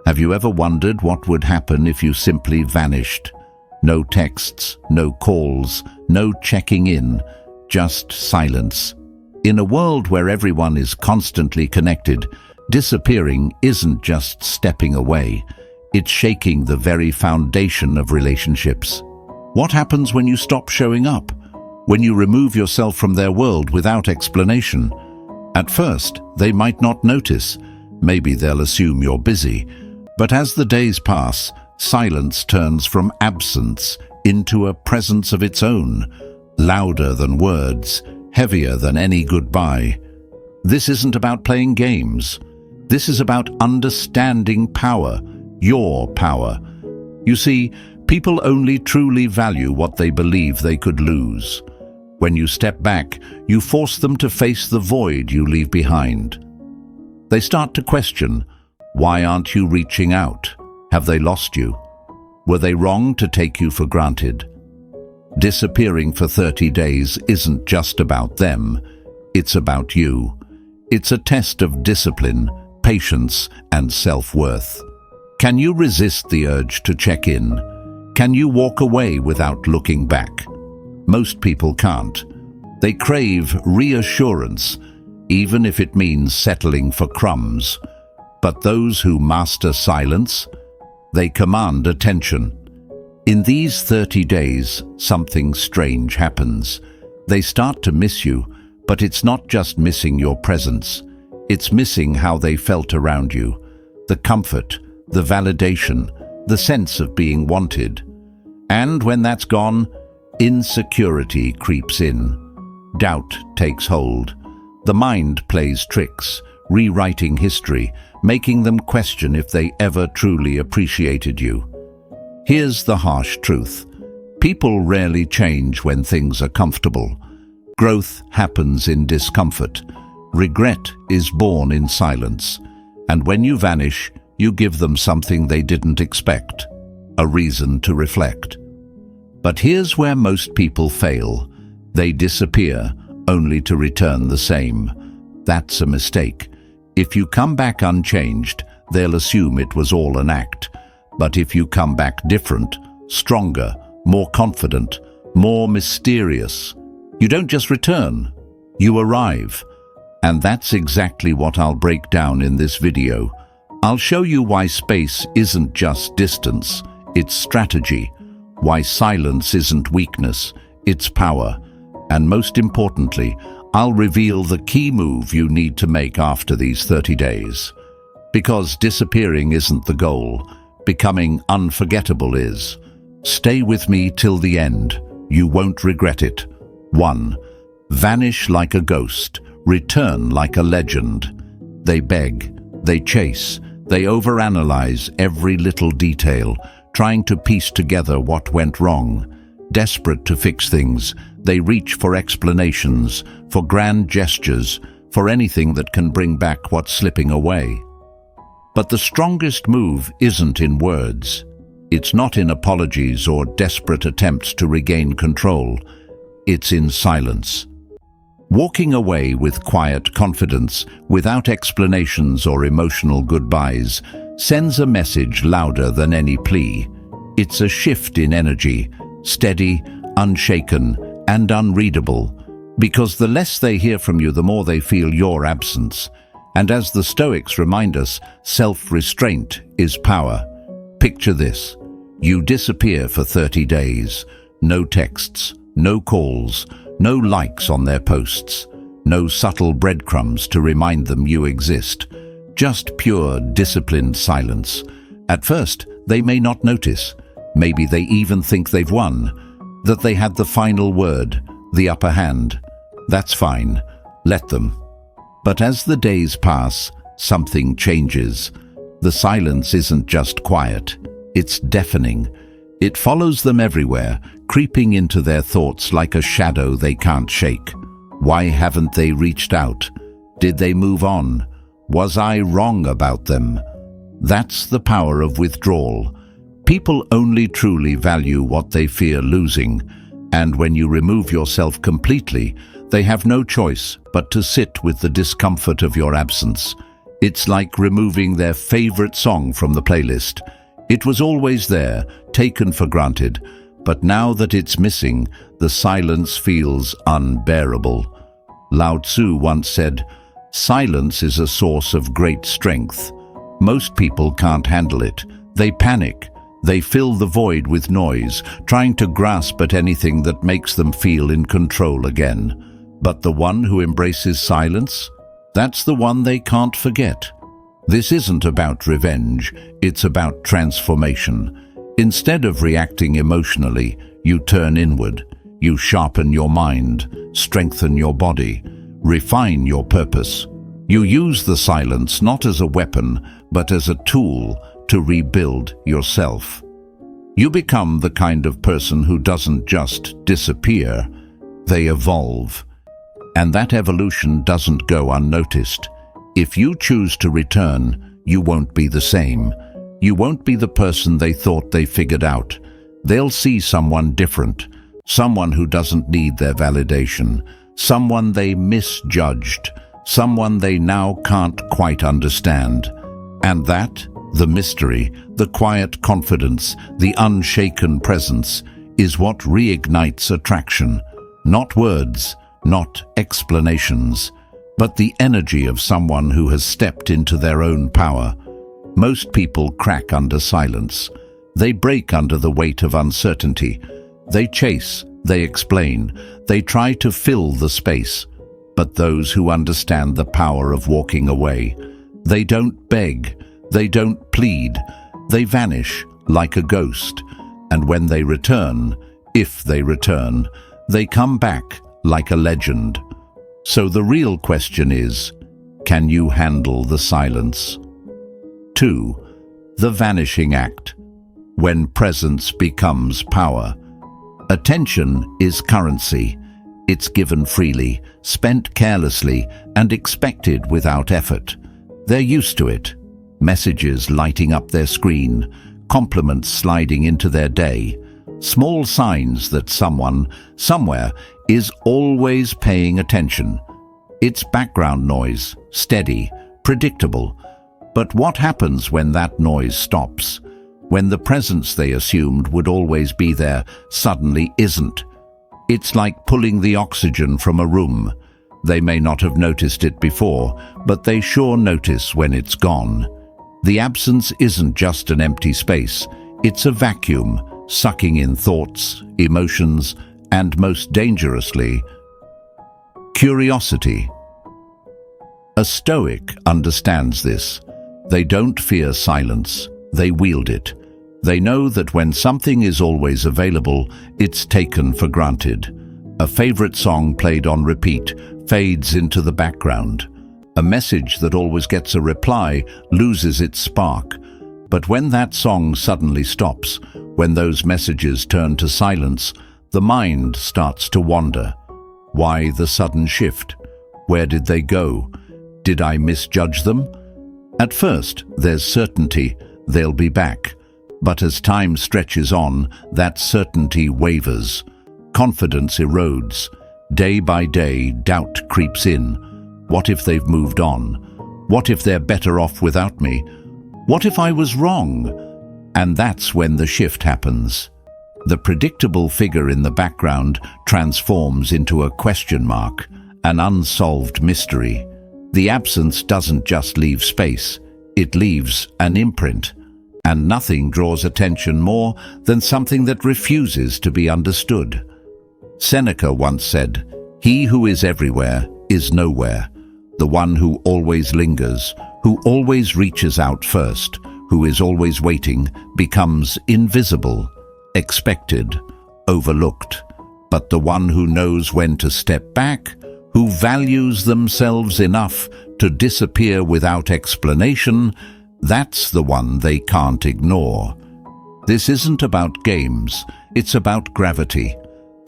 Have you ever wondered what would happen if you simply vanished? No texts, no calls, no checking in, just silence. In a world where everyone is constantly connected, disappearing isn't just stepping away. It's shaking the very foundation of relationships. What happens when you stop showing up? When you remove yourself from their world without explanation? At first, they might not notice. Maybe they'll assume you're busy. But as the days pass, silence turns from absence into a presence of its own, louder than words, heavier than any goodbye. This isn't about playing games. This is about understanding power, your power. You see, people only truly value what they believe they could lose. When you step back, you force them to face the void you leave behind. They start to question, why aren't you reaching out? Have they lost you? Were they wrong to take you for granted? Disappearing for 30 days isn't just about them, it's about you. It's a test of discipline, patience, and self-worth. Can you resist the urge to check in? Can you walk away without looking back? Most people can't. They crave reassurance, even if it means settling for crumbs. But those who master silence, they command attention. In these 30 days, something strange happens. They start to miss you, but it's not just missing your presence. It's missing how they felt around you. The comfort, the validation, the sense of being wanted. And when that's gone, insecurity creeps in. Doubt takes hold. The mind plays tricks, rewriting history, making them question if they ever truly appreciated you. Here's the harsh truth. People rarely change when things are comfortable. Growth happens in discomfort. Regret is born in silence. And when you vanish, you give them something they didn't expect, a reason to reflect. But here's where most people fail. They disappear, only to return the same. That's a mistake. If you come back unchanged, they'll assume it was all an act. But if you come back different, stronger, more confident, more mysterious, you don't just return, you arrive. And that's exactly what I'll break down in this video. I'll show you why space isn't just distance, it's strategy. Why silence isn't weakness, it's power. And most importantly, I'll reveal the key move you need to make after these 30 days. Because disappearing isn't the goal, becoming unforgettable is. Stay with me till the end, you won't regret it. 1. Vanish like a ghost, return like a legend. They beg, they chase, they overanalyze every little detail, trying to piece together what went wrong. Desperate to fix things, they reach for explanations, for grand gestures, for anything that can bring back what's slipping away. But the strongest move isn't in words. It's not in apologies or desperate attempts to regain control. It's in silence. Walking away with quiet confidence, without explanations or emotional goodbyes, sends a message louder than any plea. It's a shift in energy, steady, unshaken, and unreadable, because the less they hear from you, the more they feel your absence. And as the Stoics remind us, self-restraint is power. Picture this. You disappear for 30 days. No texts, no calls, no likes on their posts, no subtle breadcrumbs to remind them you exist. Just pure, disciplined silence. At first, they may not notice. Maybe they even think they've won, that they had the final word, the upper hand. That's fine. Let them. But as the days pass, something changes. The silence isn't just quiet. It's deafening. It follows them everywhere, creeping into their thoughts like a shadow they can't shake. Why haven't they reached out? Did they move on? Was I wrong about them? That's the power of withdrawal. People only truly value what they fear losing, and when you remove yourself completely, they have no choice but to sit with the discomfort of your absence. It's like removing their favorite song from the playlist. It was always there, taken for granted, but now that it's missing, the silence feels unbearable. Lao Tzu once said, "Silence is a source of great strength." Most people can't handle it. They panic. They fill the void with noise, trying to grasp at anything that makes them feel in control again. But the one who embraces silence, that's the one they can't forget. This isn't about revenge, it's about transformation. Instead of reacting emotionally, you turn inward. You sharpen your mind, strengthen your body, refine your purpose. You use the silence not as a weapon, but as a tool to rebuild yourself. You become the kind of person who doesn't just disappear, they evolve. And that evolution doesn't go unnoticed. If you choose to return, you won't be the same. You won't be the person they thought they figured out. They'll see someone different, someone who doesn't need their validation, someone they misjudged, someone they now can't quite understand. And that, the mystery, the quiet confidence, the unshaken presence, is what reignites attraction. Not words, not explanations, but the energy of someone who has stepped into their own power. Most people crack under silence. They break under the weight of uncertainty. They chase, they explain, they try to fill the space. But those who understand the power of walking away, they don't beg, they don't plead, they vanish like a ghost. And when they return, if they return, they come back like a legend. So the real question is, can you handle the silence? 2. The vanishing act. When presence becomes power. Attention is currency. It's given freely, spent carelessly, and expected without effort. They're used to it. Messages lighting up their screen, compliments sliding into their day, small signs that someone, somewhere, is always paying attention. It's background noise, steady, predictable. But what happens when that noise stops? When the presence they assumed would always be there suddenly isn't? It's like pulling the oxygen from a room. They may not have noticed it before, but they sure notice when it's gone. The absence isn't just an empty space. It's a vacuum, sucking in thoughts, emotions, and most dangerously, curiosity. A Stoic understands this. They don't fear silence, they wield it. They know that when something is always available, it's taken for granted. A favorite song played on repeat fades into the background. A message that always gets a reply loses its spark. But when that song suddenly stops, when those messages turn to silence, the mind starts to wander. Why the sudden shift? Where did they go? Did I misjudge them? At first, there's certainty they'll be back. But as time stretches on, that certainty wavers. Confidence erodes. Day by day, doubt creeps in. What if they've moved on? What if they're better off without me? What if I was wrong? And that's when the shift happens. The predictable figure in the background transforms into a question mark, an unsolved mystery. The absence doesn't just leave space, it leaves an imprint. And nothing draws attention more than something that refuses to be understood. Seneca once said, "He who is everywhere is nowhere." The one who always lingers, who always reaches out first, who is always waiting, becomes invisible, expected, overlooked. But the one who knows when to step back, who values themselves enough to disappear without explanation, that's the one they can't ignore. This isn't about games, it's about gravity.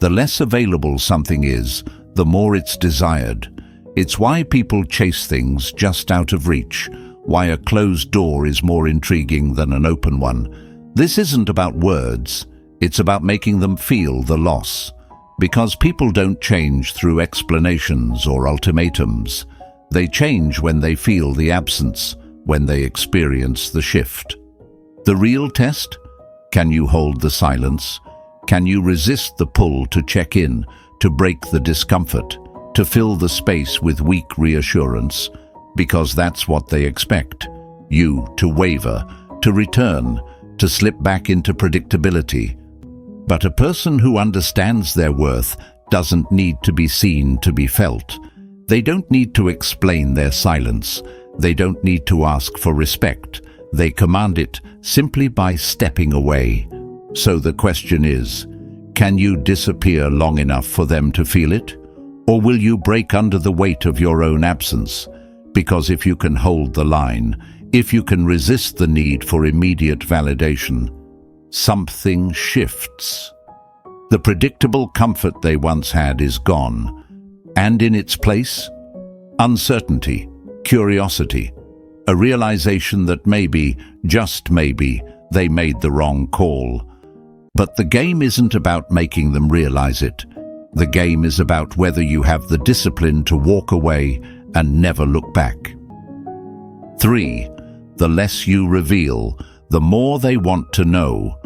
The less available something is, the more it's desired. It's why people chase things just out of reach, why a closed door is more intriguing than an open one. This isn't about words, it's about making them feel the loss. Because people don't change through explanations or ultimatums. They change when they feel the absence, when they experience the shift. The real test? Can you hold the silence? Can you resist the pull to check in, to break the discomfort, to fill the space with weak reassurance? Because that's what they expect. You to waver, to return, to slip back into predictability. But a person who understands their worth doesn't need to be seen to be felt. They don't need to explain their silence. They don't need to ask for respect. They command it simply by stepping away. So the question is, can you disappear long enough for them to feel it? Or will you break under the weight of your own absence? Because if you can hold the line, if you can resist the need for immediate validation, something shifts. The predictable comfort they once had is gone, and in its place, uncertainty, curiosity, a realization that maybe, just maybe, they made the wrong call. But the game isn't about making them realize it. The game is about whether you have the discipline to walk away and never look back. 3. The less you reveal, the more they want to know.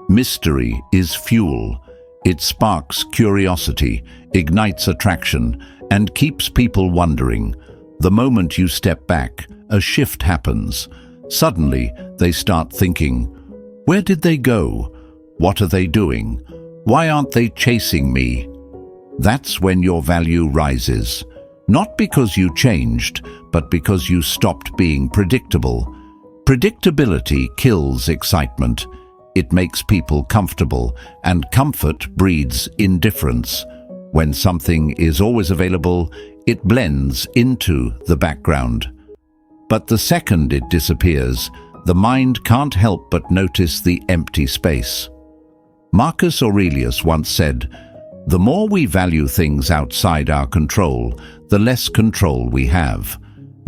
Mystery is fuel. It sparks curiosity, ignites attraction, and keeps people wondering. The moment you step back, a shift happens. Suddenly, they start thinking, where did they go? What are they doing? Why aren't they chasing me? That's when your value rises. Not because you changed, but because you stopped being predictable. Predictability kills excitement. It makes people comfortable, and comfort breeds indifference. When something is always available, it blends into the background. But the second it disappears, the mind can't help but notice the empty space. Marcus Aurelius once said, "The more we value things outside our control, the less control we have."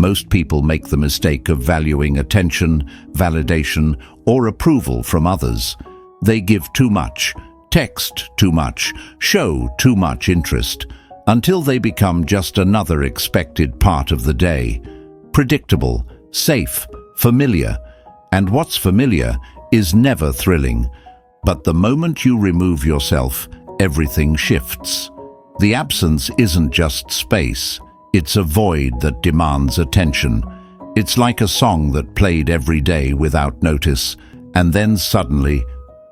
Most people make the mistake of valuing attention, validation, or approval from others. They give too much, text too much, show too much interest, until they become just another expected part of the day. Predictable, safe, familiar, and what's familiar is never thrilling. But the moment you remove yourself, everything shifts. The absence isn't just space. It's a void that demands attention. It's like a song that played every day without notice, and then suddenly,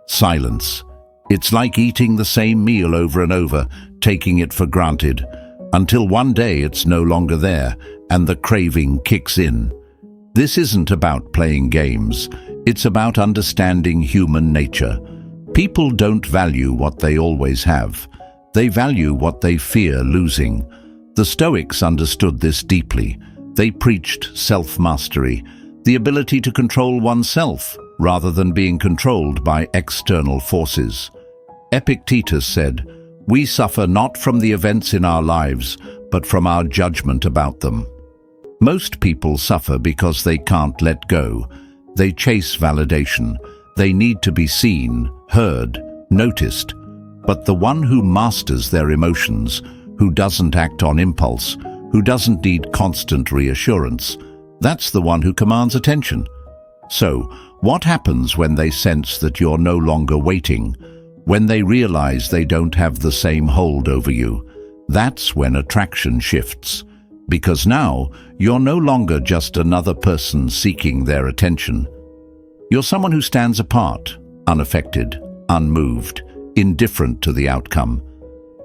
silence. It's like eating the same meal over and over, taking it for granted, until one day it's no longer there, and the craving kicks in. This isn't about playing games. It's about understanding human nature. People don't value what they always have. They value what they fear losing. The Stoics understood this deeply. They preached self-mastery, the ability to control oneself rather than being controlled by external forces. Epictetus said, "We suffer not from the events in our lives, but from our judgment about them." Most people suffer because they can't let go. They chase validation. They need to be seen, heard, noticed. But the one who masters their emotions, who doesn't act on impulse, who doesn't need constant reassurance, that's the one who commands attention. So, what happens when they sense that you're no longer waiting? When they realize they don't have the same hold over you? That's when attraction shifts. Because now, you're no longer just another person seeking their attention. You're someone who stands apart, unaffected, unmoved, indifferent to the outcome.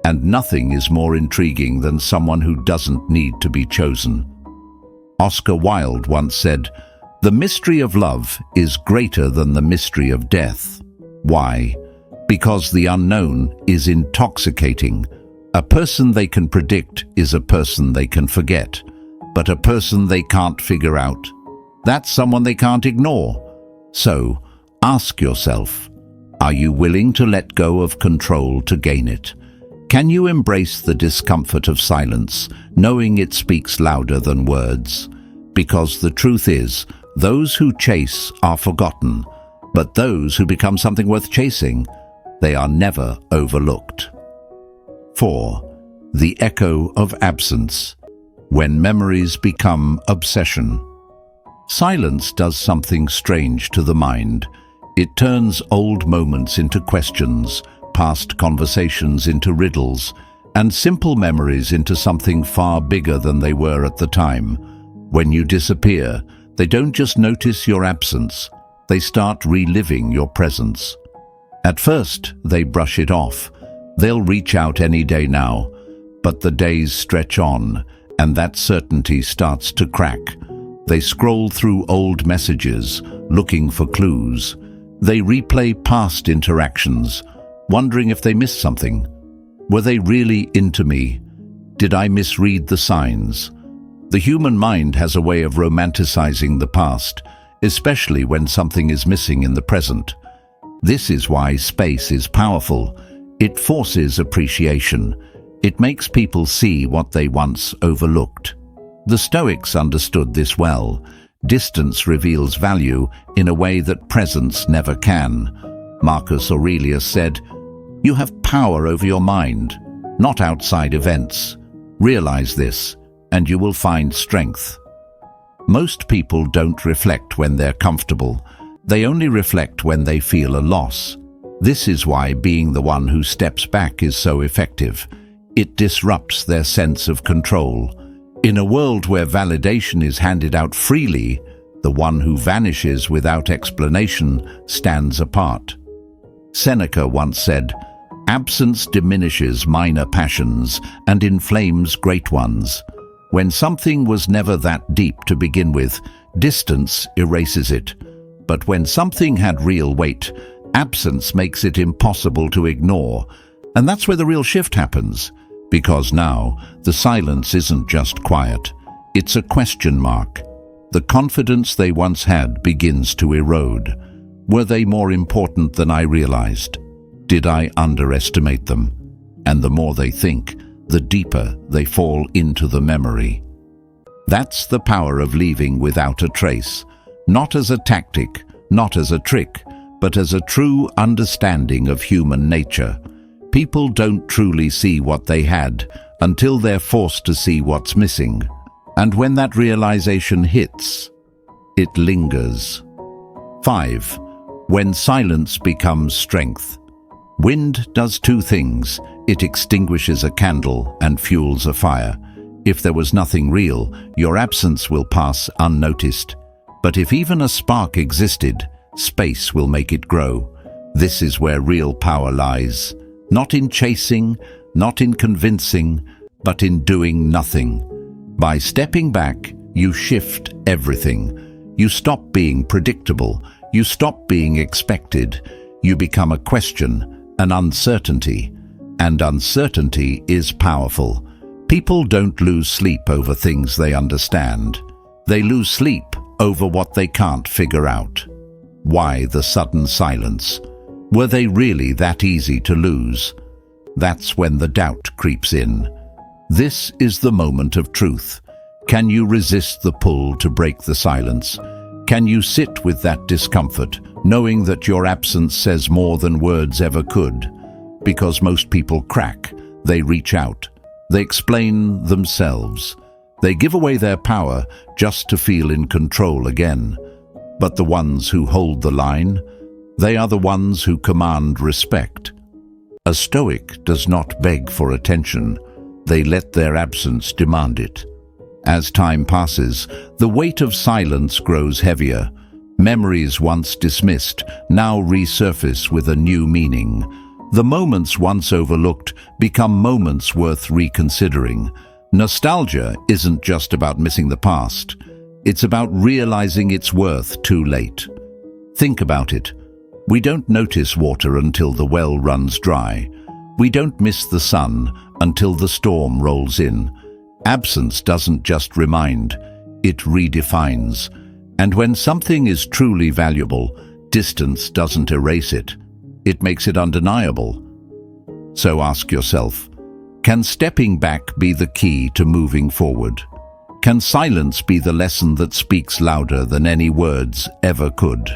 And nothing is more intriguing than someone who doesn't need to be chosen. Oscar Wilde once said, "The mystery of love is greater than the mystery of death." Why? Because the unknown is intoxicating. A person they can predict is a person they can forget. But a person they can't figure out, that's someone they can't ignore. So, ask yourself, are you willing to let go of control to gain it? Can you embrace the discomfort of silence, knowing it speaks louder than words? Because the truth is, those who chase are forgotten, but those who become something worth chasing, they are never overlooked. 4. The echo of absence. when memories become obsession. Silence does something strange to the mind. It turns old moments into questions, past conversations into riddles, and simple memories into something far bigger than they were at the time. When you disappear, they don't just notice your absence, they start reliving your presence. At first, they brush it off. They'll reach out any day now, but the days stretch on, and that certainty starts to crack. They scroll through old messages, looking for clues. They replay past interactions, wondering if they missed something. Were they really into me? Did I misread the signs? The human mind has a way of romanticizing the past, especially when something is missing in the present. This is why space is powerful. It forces appreciation. It makes people see what they once overlooked. The Stoics understood this well. Distance reveals value in a way that presence never can. Marcus Aurelius said, "You have power over your mind, not outside events. Realize this, and you will find strength." Most people don't reflect when they're comfortable. They only reflect when they feel a loss. This is why being the one who steps back is so effective. It disrupts their sense of control. In a world where validation is handed out freely, the one who vanishes without explanation stands apart. Seneca once said, "Absence diminishes minor passions and inflames great ones." When something was never that deep to begin with, distance erases it. But when something had real weight, absence makes it impossible to ignore. And that's where the real shift happens. Because now, the silence isn't just quiet. It's a question mark. The confidence they once had begins to erode. Were they more important than I realized? Did I underestimate them? And the more they think, the deeper they fall into the memory. That's the power of leaving without a trace. Not as a tactic, not as a trick, but as a true understanding of human nature. People don't truly see what they had until they're forced to see what's missing. And when that realization hits, it lingers. 5. When silence becomes strength. Wind does two things. It extinguishes a candle and fuels a fire. If there was nothing real, your absence will pass unnoticed. But if even a spark existed, space will make it grow. This is where real power lies. Not in chasing, not in convincing, but in doing nothing. By stepping back, you shift everything. You stop being predictable. You stop being expected. You become a question, an uncertainty. And uncertainty is powerful. People don't lose sleep over things they understand. They lose sleep over what they can't figure out. Why the sudden silence? Were they really that easy to lose? That's when the doubt creeps in. This is the moment of truth. Can you resist the pull to break the silence? Can you sit with that discomfort, knowing that your absence says more than words ever could? Because most people crack, they reach out, they explain themselves. They give away their power just to feel in control again. But the ones who hold the line, they are the ones who command respect. A Stoic does not beg for attention. They let their absence demand it. As time passes, the weight of silence grows heavier. Memories once dismissed now resurface with a new meaning. The moments once overlooked become moments worth reconsidering. Nostalgia isn't just about missing the past. It's about realizing its worth too late. Think about it. We don't notice water until the well runs dry. We don't miss the sun until the storm rolls in. Absence doesn't just remind, it redefines. And when something is truly valuable, distance doesn't erase it. It makes it undeniable. So ask yourself, can stepping back be the key to moving forward? Can silence be the lesson that speaks louder than any words ever could?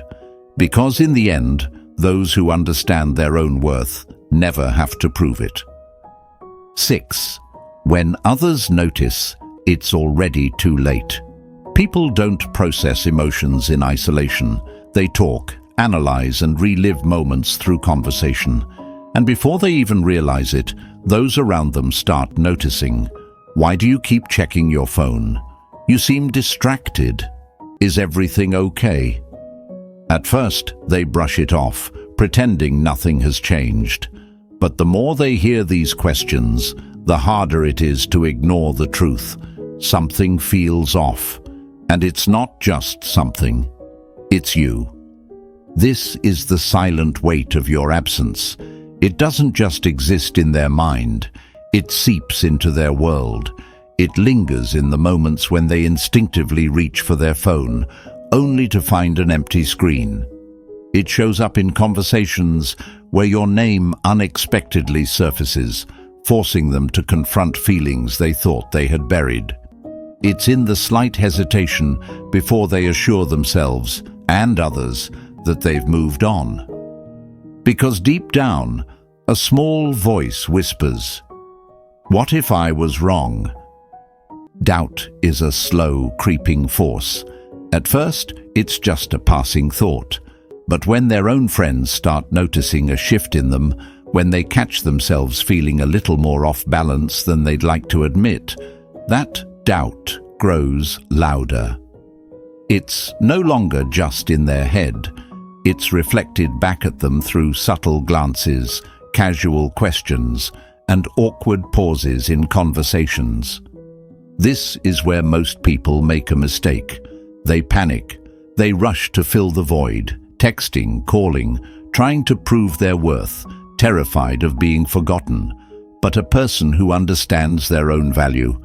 Because in the end, those who understand their own worth never have to prove it. 6. When others notice, it's already too late. People don't process emotions in isolation. They talk, analyze, and relive moments through conversation. And before they even realize it, those around them start noticing. Why do you keep checking your phone? You seem distracted. Is everything okay? At first, they brush it off, pretending nothing has changed. But the more they hear these questions, the harder it is to ignore the truth. Something feels off. And it's not just something. It's you. This is the silent weight of your absence. It doesn't just exist in their mind. It seeps into their world. It lingers in the moments when they instinctively reach for their phone, only to find an empty screen. It shows up in conversations where your name unexpectedly surfaces, forcing them to confront feelings they thought they had buried. It's in the slight hesitation before they assure themselves and others that they've moved on. Because deep down, a small voice whispers, "What if I was wrong?" Doubt is a slow, creeping force. At first, it's just a passing thought. But when their own friends start noticing a shift in them, when they catch themselves feeling a little more off balance than they'd like to admit, that doubt grows louder. It's no longer just in their head. It's reflected back at them through subtle glances, casual questions, and awkward pauses in conversations. This is where most people make a mistake. They panic. They rush to fill the void, texting, calling, trying to prove their worth, terrified of being forgotten. But a person who understands their own value,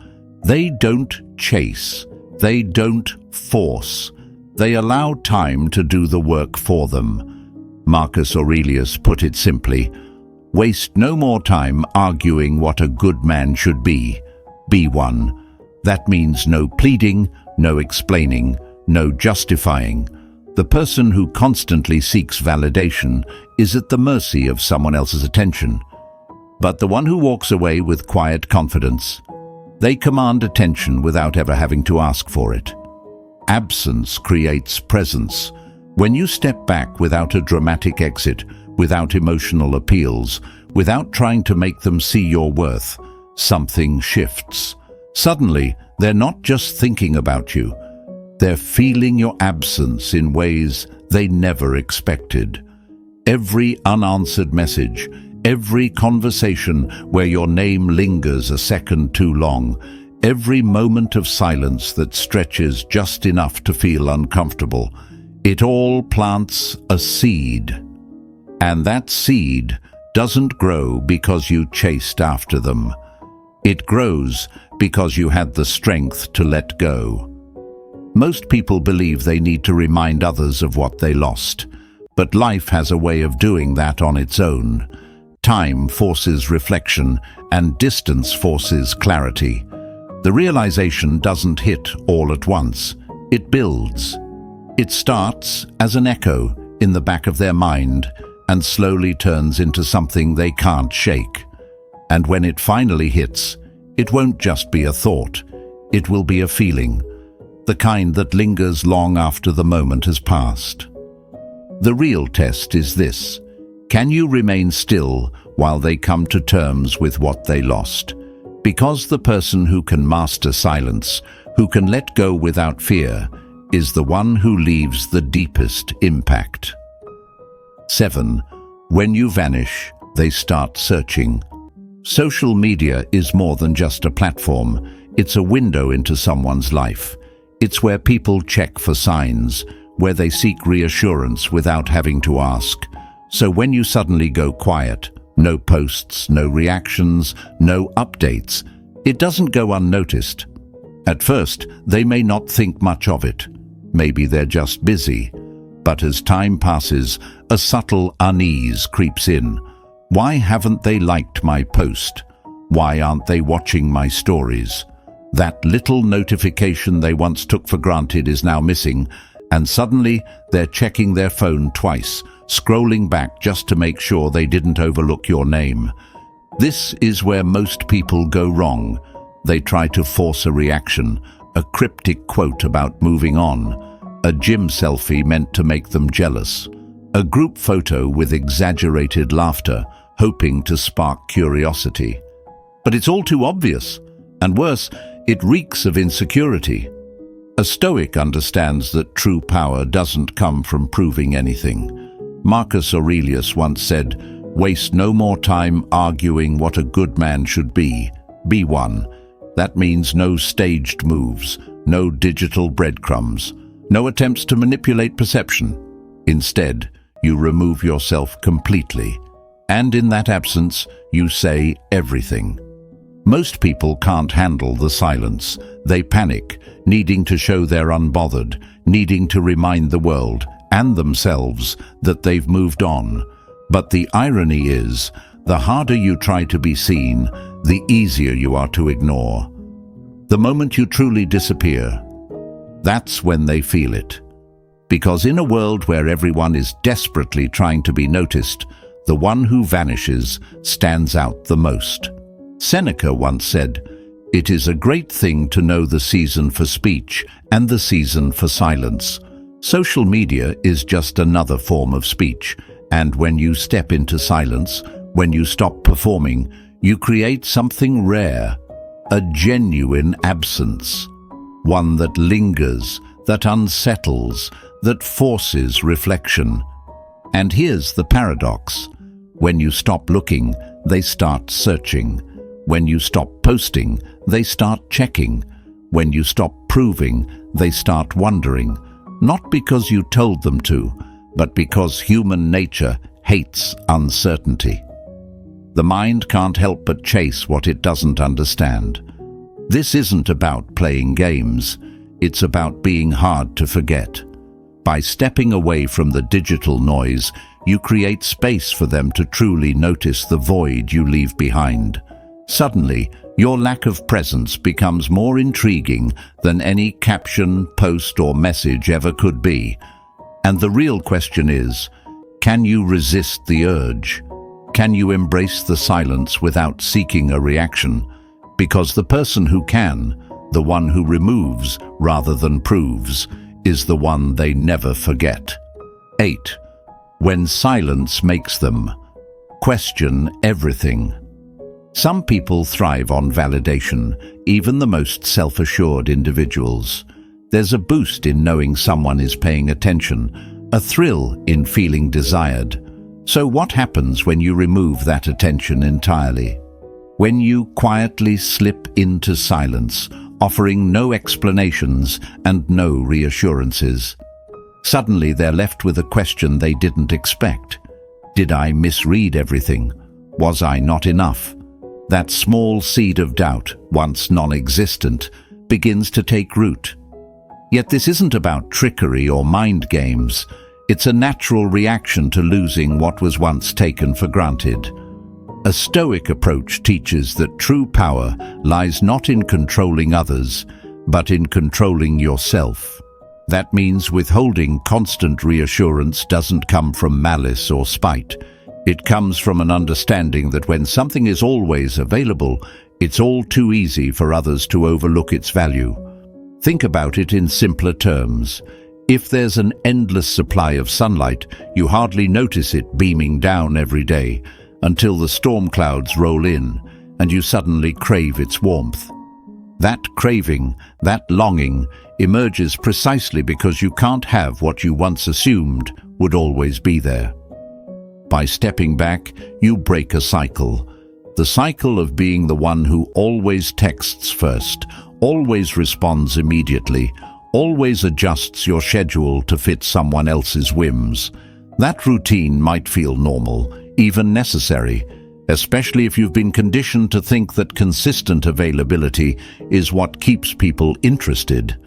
they don't chase, they don't force, they allow time to do the work for them. Marcus Aurelius put it simply, "Waste no more time arguing what a good man should be. Be one." That means no pleading, no explaining, no justifying. The person who constantly seeks validation is at the mercy of someone else's attention. But the one who walks away with quiet confidence, they command attention without ever having to ask for it. Absence creates presence. When you step back without a dramatic exit, without emotional appeals, without trying to make them see your worth, something shifts. Suddenly, they're not just thinking about you. They're feeling your absence in ways they never expected. Every unanswered message, every conversation where your name lingers a second too long, every moment of silence that stretches just enough to feel uncomfortable, it all plants a seed. And that seed doesn't grow because you chased after them. It grows because you had the strength to let go. Most people believe they need to remind others of what they lost, but life has a way of doing that on its own. Time forces reflection, and distance forces clarity. The realization doesn't hit all at once. It builds. It starts as an echo in the back of their mind and slowly turns into something they can't shake. And when it finally hits, it won't just be a thought. It will be a feeling, the kind that lingers long after the moment has passed. The real test is this: can you remain still while they come to terms with what they lost? Because the person who can master silence, who can let go without fear, is the one who leaves the deepest impact. 7. When you vanish, they start searching. Social media is more than just a platform. It's a window into someone's life. It's where people check for signs, where they seek reassurance without having to ask. So when you suddenly go quiet, no posts, no reactions, no updates, it doesn't go unnoticed. At first, they may not think much of it. Maybe they're just busy. But as time passes, a subtle unease creeps in. Why haven't they liked my post? Why aren't they watching my stories? That little notification they once took for granted is now missing, and suddenly they're checking their phone twice, scrolling back just to make sure they didn't overlook your name. This is where most people go wrong. They try to force a reaction, a cryptic quote about moving on, a gym selfie meant to make them jealous, a group photo with exaggerated laughter, hoping to spark curiosity. But it's all too obvious, and worse, it reeks of insecurity. A Stoic understands that true power doesn't come from proving anything. Marcus Aurelius once said, "Waste no more time arguing what a good man should be. Be one." That means no staged moves, no digital breadcrumbs, no attempts to manipulate perception. Instead, you remove yourself completely, and in that absence, you say everything. Most people can't handle the silence. They panic, needing to show they're unbothered, needing to remind the world and themselves that they've moved on. But the irony is, the harder you try to be seen, the easier you are to ignore. The moment you truly disappear, that's when they feel it. Because in a world where everyone is desperately trying to be noticed, the one who vanishes stands out the most. Seneca once said, "It is a great thing to know the season for speech and the season for silence." Social media is just another form of speech, and when you step into silence, when you stop performing, you create something rare, a genuine absence, one that lingers, that unsettles, that forces reflection. And here's the paradox. When you stop looking, they start searching. When you stop posting, they start checking. When you stop proving, they start wondering. Not because you told them to, but because human nature hates uncertainty. The mind can't help but chase what it doesn't understand. This isn't about playing games. It's about being hard to forget. By stepping away from the digital noise, you create space for them to truly notice the void you leave behind. Suddenly, your lack of presence becomes more intriguing than any caption, post, or message ever could be. And the real question is, can you resist the urge? Can you embrace the silence without seeking a reaction? Because the person who can, the one who removes rather than proves, is the one they never forget. 8. When silence makes them question everything. Some people thrive on validation, even the most self-assured individuals. There's a boost in knowing someone is paying attention, a thrill in feeling desired. So what happens when you remove that attention entirely? When you quietly slip into silence, offering no explanations and no reassurances. Suddenly they're left with a question they didn't expect. Did I misread everything? Was I not enough? That small seed of doubt, once non-existent, begins to take root. Yet this isn't about trickery or mind games. It's a natural reaction to losing what was once taken for granted. A Stoic approach teaches that true power lies not in controlling others, but in controlling yourself. That means withholding constant reassurance doesn't come from malice or spite. It comes from an understanding that when something is always available, it's all too easy for others to overlook its value. Think about it in simpler terms. If there's an endless supply of sunlight, you hardly notice it beaming down every day, until the storm clouds roll in and you suddenly crave its warmth. That craving, that longing, emerges precisely because you can't have what you once assumed would always be there. By stepping back, you break a cycle. The cycle of being the one who always texts first, always responds immediately, always adjusts your schedule to fit someone else's whims. That routine might feel normal, even necessary, especially if you've been conditioned to think that consistent availability is what keeps people interested.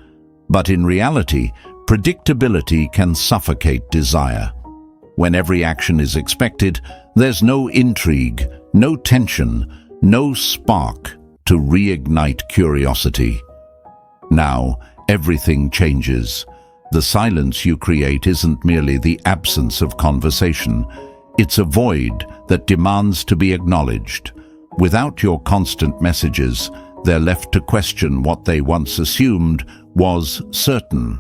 But in reality, predictability can suffocate desire. When every action is expected, there's no intrigue, no tension, no spark to reignite curiosity. Now, everything changes. The silence you create isn't merely the absence of conversation. It's a void that demands to be acknowledged. Without your constant messages, they're left to question what they once assumed was certain.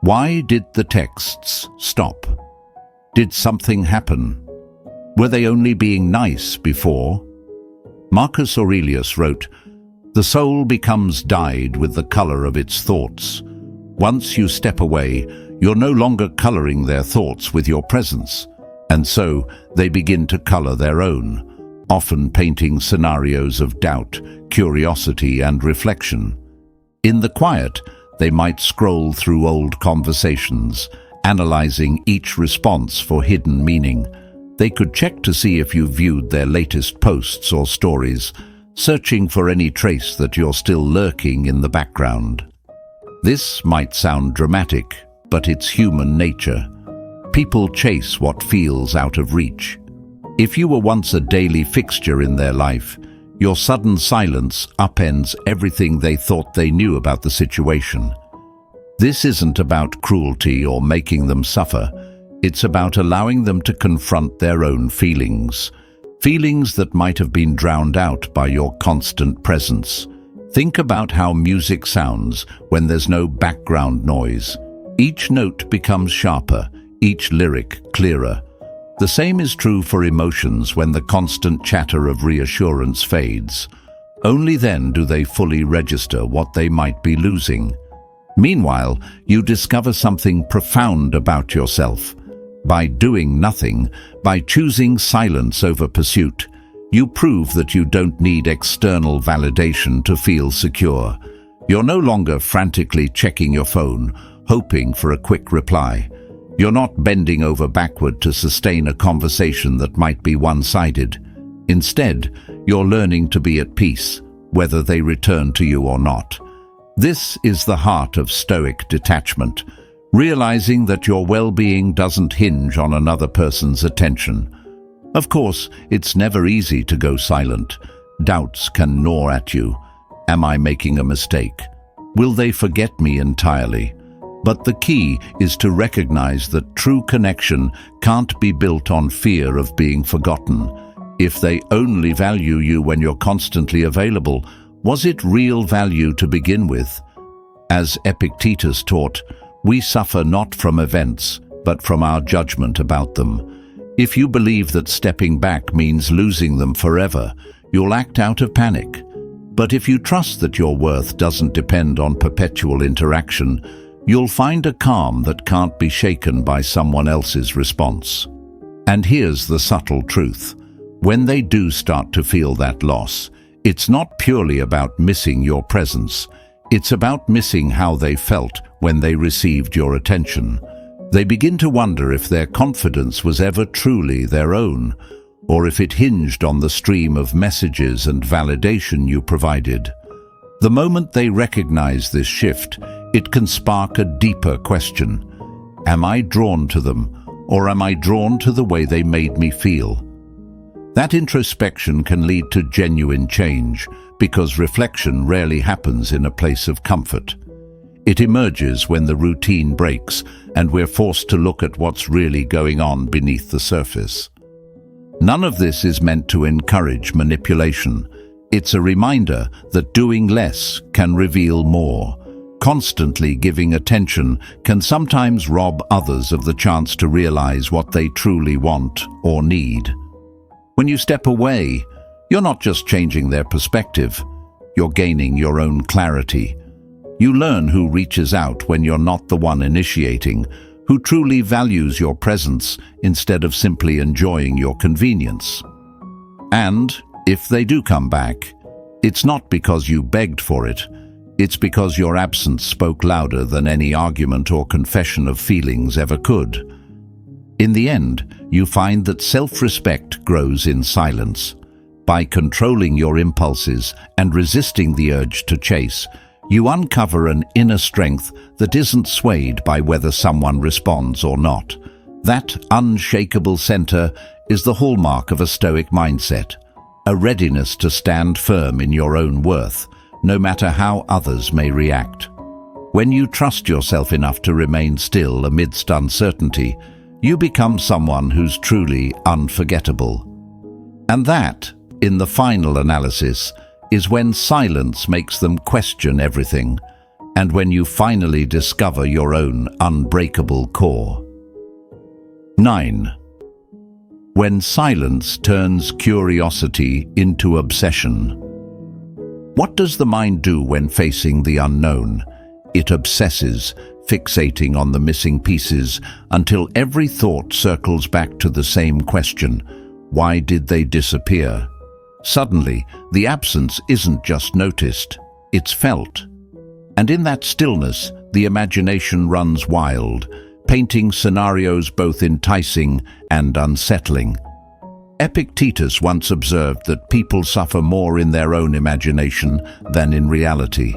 Why did the texts stop? Did something happen? Were they only being nice before? Marcus Aurelius wrote, "The soul becomes dyed with the color of its thoughts. Once you step away, you're no longer coloring their thoughts with your presence, and so they begin to color their own, often painting scenarios of doubt, curiosity, and reflection. In the quiet, they might scroll through old conversations, analyzing each response for hidden meaning. They could check to see if you viewed their latest posts or stories, searching for any trace that you're still lurking in the background." This might sound dramatic, but it's human nature. People chase what feels out of reach. If you were once a daily fixture in their life, your sudden silence upends everything they thought they knew about the situation. This isn't about cruelty or making them suffer. It's about allowing them to confront their own feelings. Feelings that might have been drowned out by your constant presence. Think about how music sounds when there's no background noise. Each note becomes sharper, each lyric clearer. The same is true for emotions when the constant chatter of reassurance fades. Only then do they fully register what they might be losing. Meanwhile, you discover something profound about yourself. By doing nothing, by choosing silence over pursuit, you prove that you don't need external validation to feel secure. You're no longer frantically checking your phone, hoping for a quick reply. You're not bending over backward to sustain a conversation that might be one-sided. Instead, you're learning to be at peace, whether they return to you or not. This is the heart of Stoic detachment, realizing that your well-being doesn't hinge on another person's attention. Of course, it's never easy to go silent. Doubts can gnaw at you. Am I making a mistake? Will they forget me entirely? But the key is to recognize that true connection can't be built on fear of being forgotten. If they only value you when you're constantly available, was it real value to begin with? As Epictetus taught, we suffer not from events, but from our judgment about them. If you believe that stepping back means losing them forever, you'll act out of panic. But if you trust that your worth doesn't depend on perpetual interaction, you'll find a calm that can't be shaken by someone else's response. And here's the subtle truth. When they do start to feel that loss, it's not purely about missing your presence. It's about missing how they felt when they received your attention. They begin to wonder if their confidence was ever truly their own, or if it hinged on the stream of messages and validation you provided. The moment they recognize this shift, it can spark a deeper question. Am I drawn to them, or am I drawn to the way they made me feel? That introspection can lead to genuine change, because reflection rarely happens in a place of comfort. It emerges when the routine breaks and we're forced to look at what's really going on beneath the surface. None of this is meant to encourage manipulation. It's a reminder that doing less can reveal more. Constantly giving attention can sometimes rob others of the chance to realize what they truly want or need. When you step away, you're not just changing their perspective, you're gaining your own clarity. You learn who reaches out when you're not the one initiating, who truly values your presence instead of simply enjoying your convenience. And if they do come back, it's not because you begged for it. It's because your absence spoke louder than any argument or confession of feelings ever could. In the end, you find that self-respect grows in silence. By controlling your impulses and resisting the urge to chase, you uncover an inner strength that isn't swayed by whether someone responds or not. That unshakable center is the hallmark of a Stoic mindset, a readiness to stand firm in your own worth, no matter how others may react. When you trust yourself enough to remain still amidst uncertainty, you become someone who's truly unforgettable. And that, in the final analysis, is when silence makes them question everything, and when you finally discover your own unbreakable core. 9. When silence turns curiosity into obsession. What does the mind do when facing the unknown? It obsesses, fixating on the missing pieces until every thought circles back to the same question: why did they disappear? Suddenly, the absence isn't just noticed, it's felt. And in that stillness, the imagination runs wild, painting scenarios both enticing and unsettling. Epictetus once observed that people suffer more in their own imagination than in reality.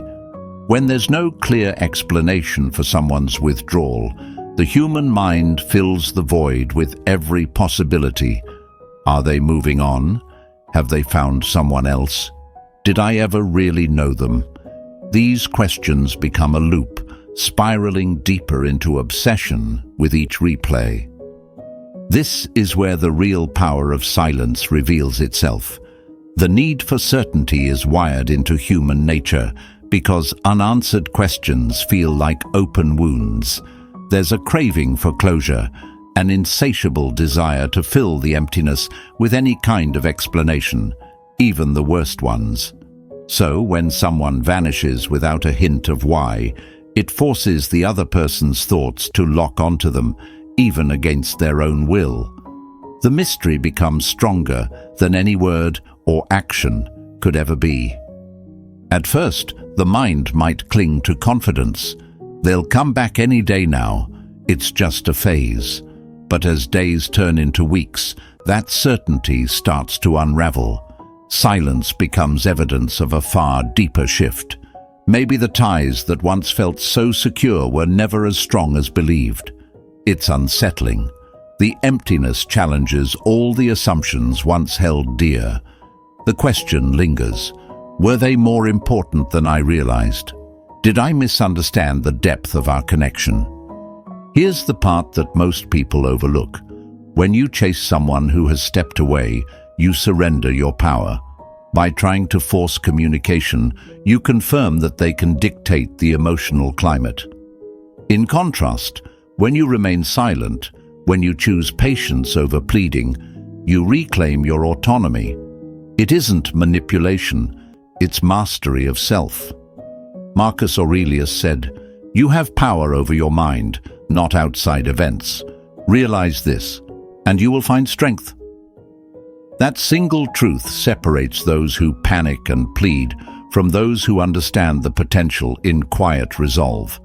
When there's no clear explanation for someone's withdrawal, the human mind fills the void with every possibility. Are they moving on? Have they found someone else? Did I ever really know them? These questions become a loop, spiraling deeper into obsession with each replay. This is where the real power of silence reveals itself. The need for certainty is wired into human nature because unanswered questions feel like open wounds. There's a craving for closure, an insatiable desire to fill the emptiness with any kind of explanation, even the worst ones. So, when someone vanishes without a hint of why, it forces the other person's thoughts to lock onto them, even against their own will. The mystery becomes stronger than any word or action could ever be. At first, the mind might cling to confidence. They'll come back any day now. It's just a phase. But as days turn into weeks, that certainty starts to unravel. Silence becomes evidence of a far deeper shift. Maybe the ties that once felt so secure were never as strong as believed. It's unsettling. The emptiness challenges all the assumptions once held dear. The question lingers: were they more important than I realized? Did I misunderstand the depth of our connection? Here's the part that most people overlook. When you chase someone who has stepped away, you surrender your power. By trying to force communication, you confirm that they can dictate the emotional climate. In contrast, when you remain silent, when you choose patience over pleading, you reclaim your autonomy. It isn't manipulation, it's mastery of self. Marcus Aurelius said, "You have power over your mind, not outside events. Realize this, and you will find strength." That single truth separates those who panic and plead from those who understand the potential in quiet resolve.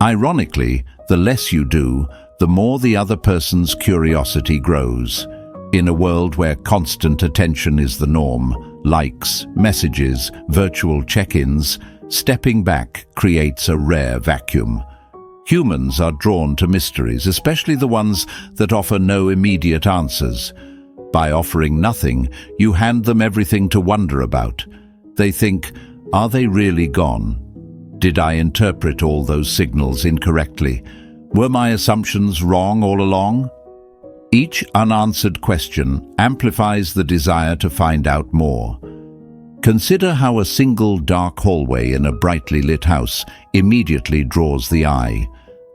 Ironically, the less you do, the more the other person's curiosity grows. In a world where constant attention is the norm, likes, messages, virtual check-ins, stepping back creates a rare vacuum. Humans are drawn to mysteries, especially the ones that offer no immediate answers. By offering nothing, you hand them everything to wonder about. They think, are they really gone? Did I interpret all those signals incorrectly? Were my assumptions wrong all along? Each unanswered question amplifies the desire to find out more. Consider how a single dark hallway in a brightly lit house immediately draws the eye.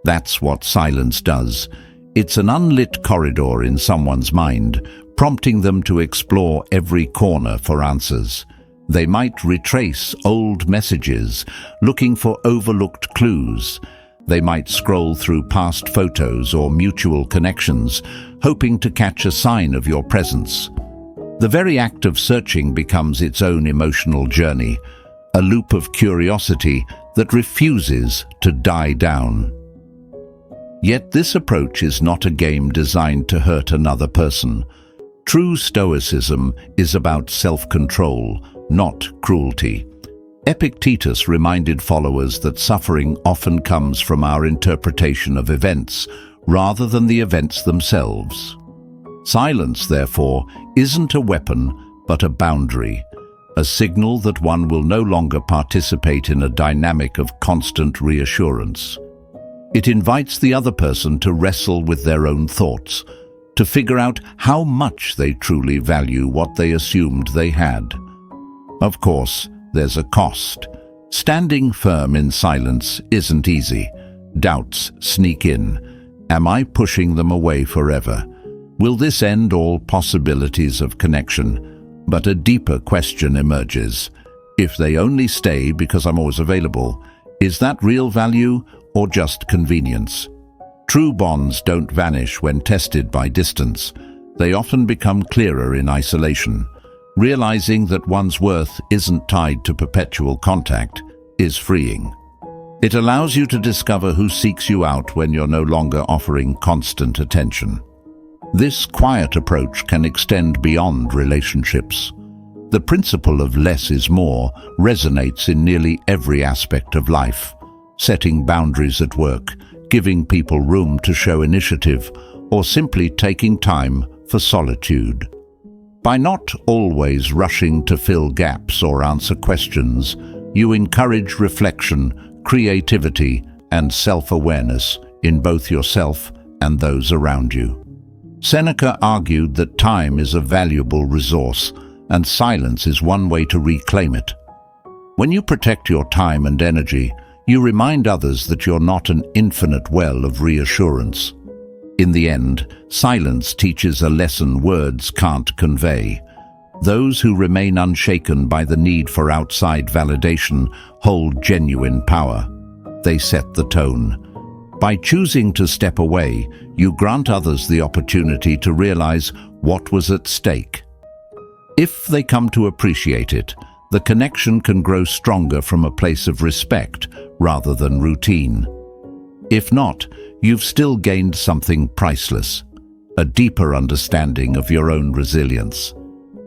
That's what silence does. It's an unlit corridor in someone's mind, prompting them to explore every corner for answers. They might retrace old messages, looking for overlooked clues. They might scroll through past photos or mutual connections, hoping to catch a sign of your presence. The very act of searching becomes its own emotional journey, a loop of curiosity that refuses to die down. Yet this approach is not a game designed to hurt another person. True Stoicism is about self-control, not cruelty. Epictetus reminded followers that suffering often comes from our interpretation of events, rather than the events themselves. Silence, therefore, isn't a weapon, but a boundary, a signal that one will no longer participate in a dynamic of constant reassurance. It invites the other person to wrestle with their own thoughts, to figure out how much they truly value what they assumed they had. Of course, there's a cost. Standing firm in silence isn't easy. Doubts sneak in. Am I pushing them away forever? Will this end all possibilities of connection? But a deeper question emerges. If they only stay because I'm always available, is that real value or just convenience? True bonds don't vanish when tested by distance. They often become clearer in isolation. Realizing that one's worth isn't tied to perpetual contact is freeing. It allows you to discover who seeks you out when you're no longer offering constant attention. This quiet approach can extend beyond relationships. The principle of less is more resonates in nearly every aspect of life. Setting boundaries at work, giving people room to show initiative, or simply taking time for solitude. By not always rushing to fill gaps or answer questions, you encourage reflection, creativity, and self-awareness in both yourself and those around you. Seneca argued that time is a valuable resource, and silence is one way to reclaim it. When you protect your time and energy, you remind others that you're not an infinite well of reassurance. In the end, silence teaches a lesson words can't convey. Those who remain unshaken by the need for outside validation hold genuine power. They set the tone. By choosing to step away, you grant others the opportunity to realize what was at stake. If they come to appreciate it, the connection can grow stronger from a place of respect rather than routine. If not, you've still gained something priceless, a deeper understanding of your own resilience.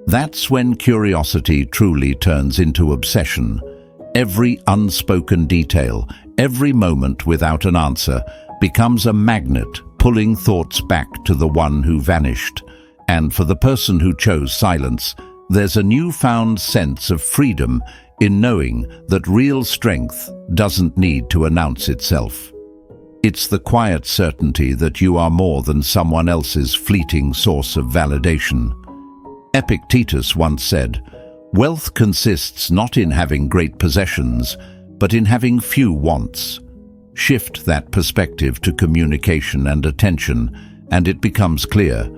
That's when curiosity truly turns into obsession. Every unspoken detail, every moment without an answer, becomes a magnet pulling thoughts back to the one who vanished. And for the person who chose silence, there's a newfound sense of freedom in knowing that real strength doesn't need to announce itself. It's the quiet certainty that you are more than someone else's fleeting source of validation. Epictetus once said, "Wealth consists not in having great possessions, but in having few wants." Shift that perspective to communication and attention, and it becomes clear.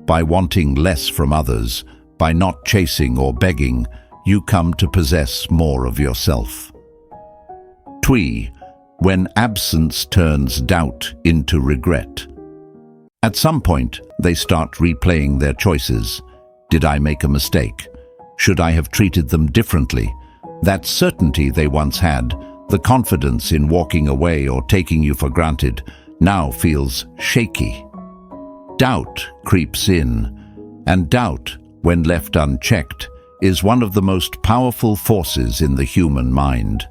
By wanting less from others, by not chasing or begging, you come to possess more of yourself. When absence turns doubt into regret. At some point, they start replaying their choices. Did I make a mistake? Should I have treated them differently? That certainty they once had, the confidence in walking away or taking you for granted, now feels shaky. Doubt creeps in, and doubt, when left unchecked, is one of the most powerful forces in the human mind.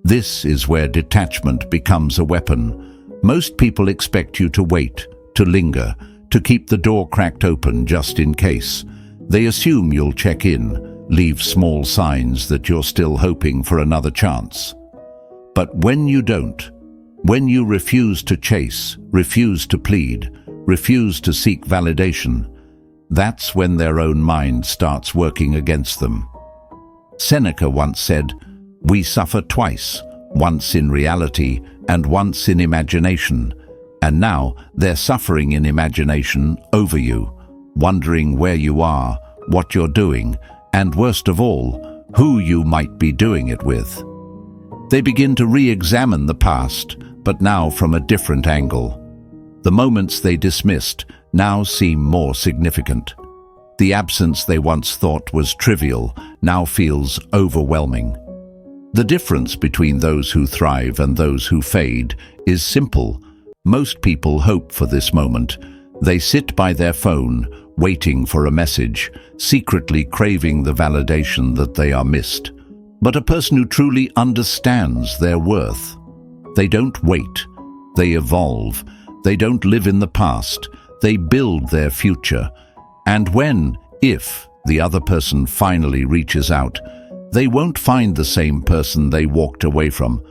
This is where detachment becomes a weapon. Most people expect you to wait, to linger, to keep the door cracked open just in case. They assume you'll check in, leave small signs that you're still hoping for another chance. But when you don't, when you refuse to chase, refuse to plead, refuse to seek validation, that's when their own mind starts working against them. Seneca once said, "We suffer twice, once in reality and once in imagination." And now they're suffering in imagination over you, wondering where you are, what you're doing, and worst of all, who you might be doing it with. They begin to re-examine the past, but now from a different angle. The moments they dismissed now seem more significant. The absence they once thought was trivial now feels overwhelming. The difference between those who thrive and those who fade is simple. Most people hope for this moment. They sit by their phone, waiting for a message, secretly craving the validation that they are missed. But a person who truly understands their worth, they don't wait, they evolve. They don't live in the past, they build their future. And when, if, the other person finally reaches out, they won't find the same person they walked away from.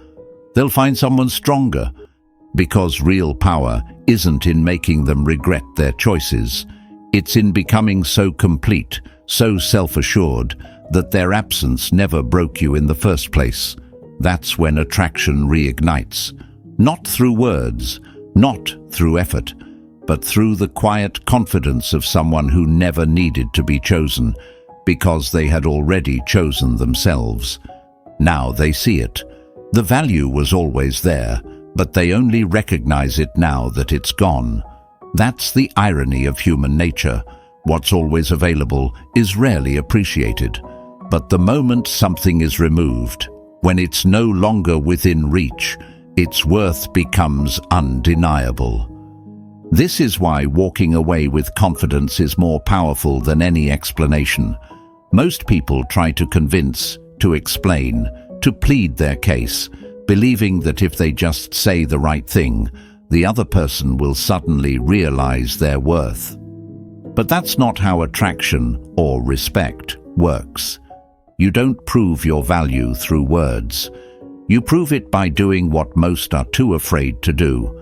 They'll find someone stronger, because real power isn't in making them regret their choices. It's in becoming so complete, so self-assured that their absence never broke you in the first place. That's when attraction reignites. Not through words, not through effort, but through the quiet confidence of someone who never needed to be chosen, because they had already chosen themselves. Now they see it. The value was always there, but they only recognize it now that it's gone. That's the irony of human nature. What's always available is rarely appreciated. But the moment something is removed, when it's no longer within reach, its worth becomes undeniable. This is why walking away with confidence is more powerful than any explanation. Most people try to convince, to explain, to plead their case, believing that if they just say the right thing, the other person will suddenly realize their worth. But that's not how attraction or respect works. You don't prove your value through words. You prove it by doing what most are too afraid to do,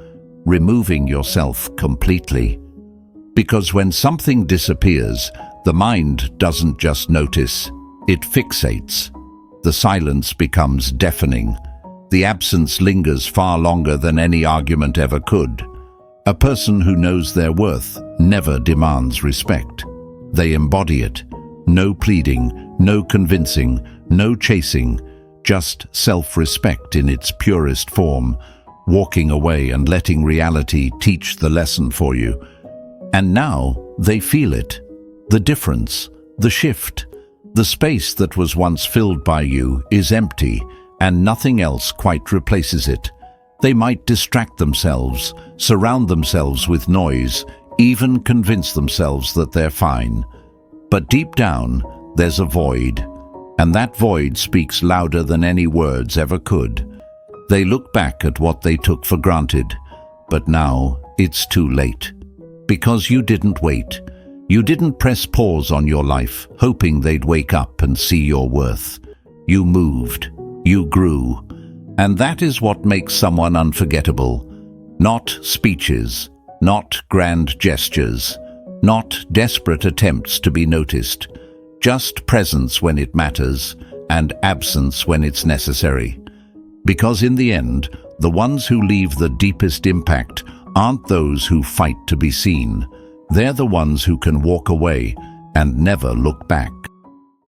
removing yourself completely. Because when something disappears, the mind doesn't just notice, it fixates. The silence becomes deafening. The absence lingers far longer than any argument ever could. A person who knows their worth never demands respect. They embody it. No pleading, no convincing, no chasing, just self-respect in its purest form, walking away and letting reality teach the lesson for you. And now they feel it. The difference, the shift. The space that was once filled by you is empty, and nothing else quite replaces it. They might distract themselves, surround themselves with noise, even convince themselves that they're fine. But deep down, there's a void, and that void speaks louder than any words ever could. They look back at what they took for granted, but now it's too late. Because you didn't wait. You didn't press pause on your life, hoping they'd wake up and see your worth. You moved. You grew. And that is what makes someone unforgettable. Not speeches, not grand gestures, not desperate attempts to be noticed. Just presence when it matters, and absence when it's necessary. Because in the end, the ones who leave the deepest impact aren't those who fight to be seen. They're the ones who can walk away and never look back.